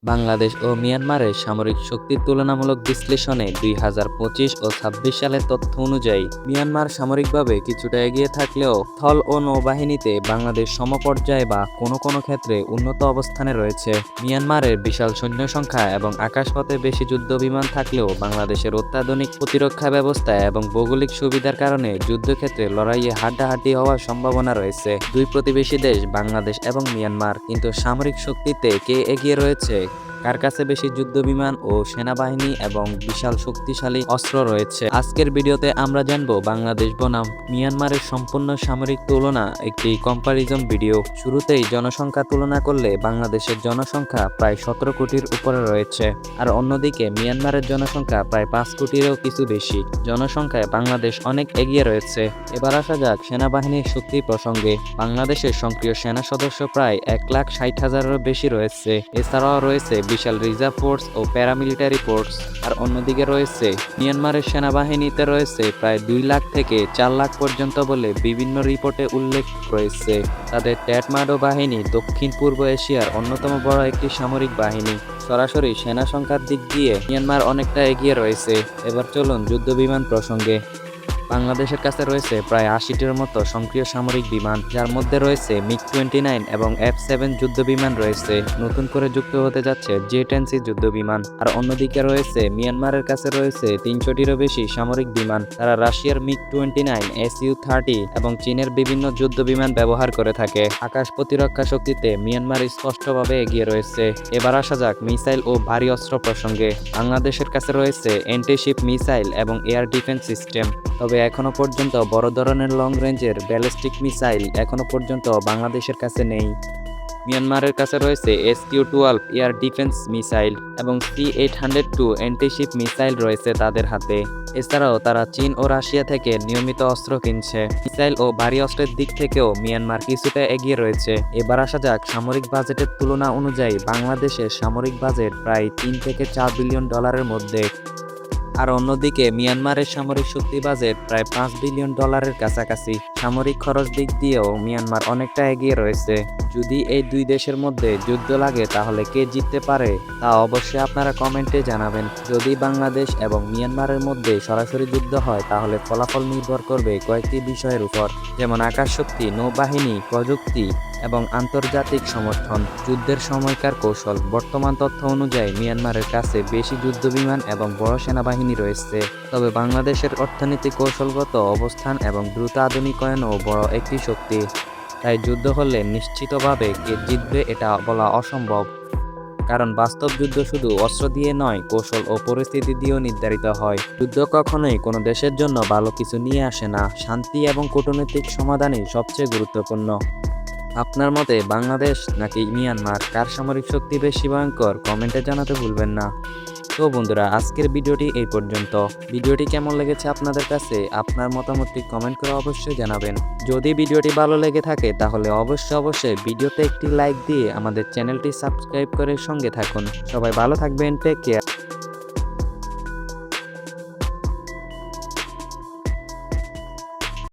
বাংলাদেশ ও মিয়ানমারের সামরিক শক্তির তুলনামূলক বিশ্লেষণে ২০২৫ ও ২৬ সালের তথ্য অনুযায়ী মিয়ানমার সামরিকভাবে কিছুটা এগিয়ে থাকলেও স্থল ও নৌবাহিনীতে বাংলাদেশ সমপর্যায়ে বা কোনো কোনো ক্ষেত্রে উন্নত অবস্থানে রয়েছে। মিয়ানমারের বিশাল সৈন্য সংখ্যা এবং আকাশপথে বেশি যুদ্ধবিমান থাকলেও বাংলাদেশের অত্যাধুনিক প্রতিরক্ষা ব্যবস্থা এবং ভৌগোলিক সুবিধার কারণে যুদ্ধক্ষেত্রে লড়াইয়ে হাড্ডাহাড্ডি হওয়ার সম্ভাবনা রয়েছে। দুই প্রতিবেশী দেশ বাংলাদেশ এবং মিয়ানমার, কিন্তু সামরিক শক্তিতে কে এগিয়ে রয়েছে, কার কাছে বেশি যুদ্ধবিমান ও সেনাবাহিনী এবং বিশাল শক্তিশালী অস্ত্র রয়েছে। আজকের ভিডিওতে আমরা জানব বাংলাদেশ বনাম মিয়ানমারের সম্পূর্ণ সামরিক তুলনা, একটি কম্পারিজন ভিডিও। শুরুতেই জনসংখ্যা তুলনা করলে বাংলাদেশের জনসংখ্যা প্রায় 17 কোটির উপরে রয়েছে, আর অন্যদিকে মিয়ানমারের জনসংখ্যা প্রায় 5 কোটিরও কিছু বেশি। জনসংখ্যায় বাংলাদেশ অনেক এগিয়ে রয়েছে। এবার আসা যাক সেনাবাহিনীর শক্তি প্রসঙ্গে। বাংলাদেশের সক্রিয় সেনা সদস্য প্রায় 1,60,000-এরও বেশি রয়েছে। এছাড়াও রয়েছে বিশাল রিজার্ভ ফোর্স ও প্যারামিলিটারি ফোর্স। আর অন্যদিকে রয়েছে মিয়ানমারের সেনাবাহিনীতে রয়েছে প্রায় 2 লাখ থেকে 4 লাখ পর্যন্ত বলে বিভিন্ন রিপোর্টে উল্লেখ রয়েছে। তাদের ট্যাটমাডো বাহিনী দক্ষিণ পূর্ব এশিয়ার অন্যতম বড় একটি সামরিক বাহিনী। সরাসরি সেনা সংখ্যার দিক দিয়ে মিয়ানমার অনেকটা এগিয়ে রয়েছে। এবার চলুন যুদ্ধবিমান প্রসঙ্গে। বাংলাদেশের কাছে রয়েছে প্রায় 80টির মতো সক্রিয় সামরিক বিমান, যার মধ্যে রয়েছে মিগ-29 এবং F-7 যুদ্ধবিমান রয়েছে। নতুন করে যুক্ত হতে যাচ্ছে J-10C যুদ্ধবিমান। আর অন্যদিকে রয়েছে মিয়ানমারের কাছে রয়েছে 300টিরও বেশি সামরিক বিমান। তারা রাশিয়ার মিগ-29, Su-30 এবং চীনের বিভিন্ন যুদ্ধবিমান ব্যবহার করে থাকে। আকাশ প্রতিরক্ষা শক্তিতে মিয়ানমার স্পষ্টভাবে এগিয়ে রয়েছে। এবার আসা যাক মিসাইল ও ভারী অস্ত্র প্রসঙ্গে। বাংলাদেশের কাছে রয়েছে অ্যান্টি-শিপ মিসাইল এবং এয়ার ডিফেন্স সিস্টেম। তবে এখনো পর্যন্ত বড় ধরনের লং রেঞ্জের ব্যালিস্টিক মিসাইল এখনো পর্যন্ত বাংলাদেশের কাছে নেই। মিয়ানমারের কাছে রয়েছে SQ-12 এয়ার ডিফেন্স মিসাইল এবং C-802 অ্যান্টি-শিপ মিসাইল রয়েছে তাদের হাতে। এছাড়াও তারা চীন ও রাশিয়া থেকে নিয়মিত অস্ত্র কিনছে। মিসাইল ও ভারী অস্ত্রের দিক থেকেও মিয়ানমার কিছুটা এগিয়ে রয়েছে। এবার আসা যাক সামরিক বাজেটের তুলনা অনুযায়ী বাংলাদেশের সামরিক বাজেট প্রায় 3 থেকে 4 বিলিয়ন ডলারের মধ্যে। আর অন্যদিকে মিয়ানমারের সামরিক শক্তি বাজেট প্রায় 5 বিলিয়ন ডলারের কাছাকাছি। সামরিক খরচ দিক দিয়েও মিয়ানমার অনেকটা এগিয়ে রয়েছে। যদি এই দুই দেশের মধ্যে যুদ্ধ লাগে তাহলে কে জিততে পারে তা অবশ্যই আপনারা কমেন্টে জানাবেন। যদি বাংলাদেশ এবং মিয়ানমারের মধ্যে সরাসরি যুদ্ধ হয় তাহলে ফলাফল নির্ভর করবে কয়েকটি বিষয়ের উপর, যেমন আকাশশক্তি, নৌবাহিনী, প্রযুক্তি এবং আন্তর্জাতিক সমর্থন। যুদ্ধের সময়কার কৌশল। বর্তমান তথ্য অনুযায়ী মিয়ানমারের কাছে বেশি যুদ্ধবিমান এবং বড় সেনাবাহিনী রয়েছে। তবে বাংলাদেশের অর্থনৈতিক কৌশলগত অবস্থান এবং দ্রুত আধুনিকায়নও বড় একটি শক্তি। তাই যুদ্ধ হলে নিশ্চিতভাবে কে জিতবে এটা বলা অসম্ভব, কারণ বাস্তব যুদ্ধ শুধু অস্ত্র দিয়ে নয়, কৌশল ও পরিস্থিতি দিয়েও নির্ধারিত হয়। যুদ্ধ কখনোই কোনো দেশের জন্য ভালো কিছু নিয়ে আসে না। শান্তি এবং কূটনৈতিক সমাধানই সবচেয়ে গুরুত্বপূর্ণ। আপনার মতে বাংলাদেশ নাকি মিয়ানমার, কার সামরিক শক্তি বেশি ভয়ঙ্কর, কমেন্টে জানাতে ভুলবেন না। তো বন্ধুরা, আজকের ভিডিওটি এই পর্যন্ত। ভিডিওটি কেমন লেগেছে আপনাদের কাছে, আপনার মতামতটি কমেন্ট করে অবশ্যই জানাবেন। যদি ভিডিওটি ভালো লেগে থাকে তাহলে অবশ্যই ভিডিওতে একটি লাইক দিয়ে আমাদের চ্যানেলটি সাবস্ক্রাইব করে সঙ্গে থাকুন। সবাই ভালো থাকবেন, টেক কেয়ার।